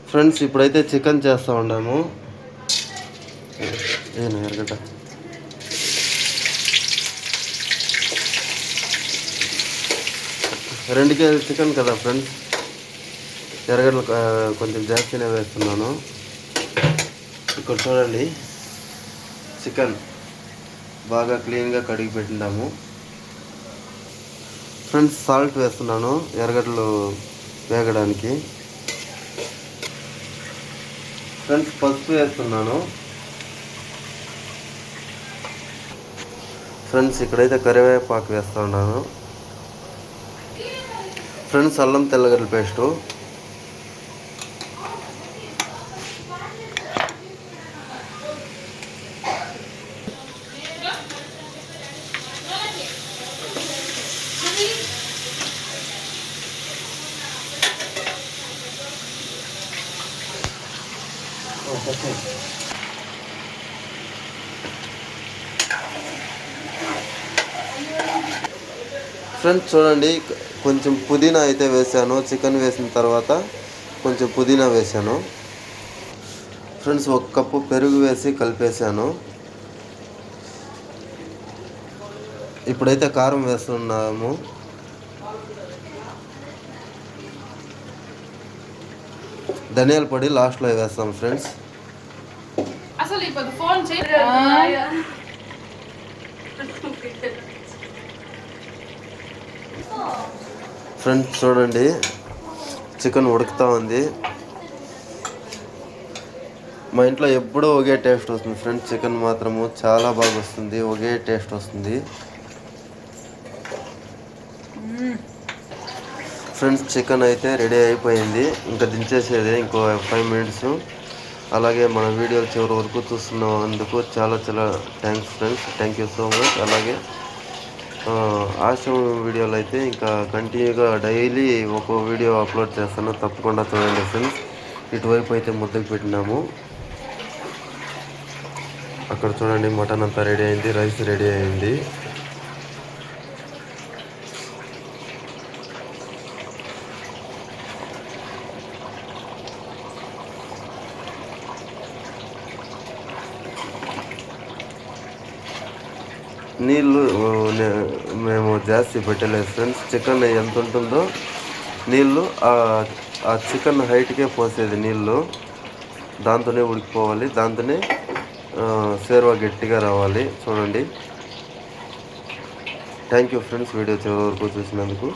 Friends ఇప్పుడైతే chicken చేస్తూ ఉన్నాము. ఏను ఎరగట 2 కేజీ చికెన్ కదా ఫ్రెండ్స్, ఎరగడ్డలు కొంచెం జాస్తినే వేస్తున్నాను. ఇక్కడ చూడండి, చికెన్ బాగా క్లీన్గా కడిగి పెట్టినాము ఫ్రెండ్స్. సాల్ట్ వేస్తున్నాను ఎరగడ్డలు వేగడానికి. ఫ్రెండ్స్ పసుపు వేస్తున్నాను. ఫ్రెండ్స్ ఇక్కడైతే కరివేపాకు వేస్తున్నాను. ఫ్రెండ్స్ అల్లం తెల్లగడ్డల పేస్టు, ఫ్రెండ్స్ చూడండి, కొంచెం పుదీనా అయితే వేసాను. చికెన్ వేసిన తర్వాత కొంచెం పుదీనా వేసాను. ఫ్రెండ్స్ 1 కప్పు పెరుగు వేసి కలిపేసాను. ఇప్పుడైతే కారం వేస్తున్నాము. ధనియాల పొడి లాస్ట్లో వేస్తాం ఫ్రెండ్స్. ఫ్రెండ్స్ చూడండి, చికెన్ ఉడుకుతూ ఉంది. మా ఇంట్లో ఎప్పుడూ ఒకే టేస్ట్ వస్తుంది ఫ్రెండ్స్. చికెన్ మాత్రము చాలా బాగా వస్తుంది, ఒకే టేస్ట్ వస్తుంది ఫ్రెండ్స్. చికెన్ అయితే రెడీ అయిపోయింది, ఇంకా దించేసేది ఇంకో 5 మినిట్స్. అలాగే మన వీడియోలు చివరి వరకు చూస్తున్నందుకు చాలా చాలా thanks friends. Thank you so much. అలాగే ఆశ్రమం వీడియోలు అయితే ఇంకా కంటిన్యూగా డైలీ ఒక్కో వీడియో అప్లోడ్ చేస్తాను, తప్పకుండా చూడండి ఫ్రెండ్స్. ఇటువైపు అయితే ముద్దకు పెట్టినాము. అక్కడ చూడండి, మటన్ అంతా రెడీ అయింది, రైస్ రెడీ అయింది. నీళ్ళు మేము జాస్తి పెట్టలేదు ఫ్రెండ్స్. చికెన్ ఎంత ఉంటుందో నీళ్ళు ఆ చికెన్ హైట్కే పోసేది నీళ్ళు. దాంతోనే ఉడికిపోవాలి, దాంతోనే సేర్వా గట్టిగా రావాలి. చూడండి. థ్యాంక్ యూ ఫ్రెండ్స్, వీడియో చివరి వరకు చూసినందుకు.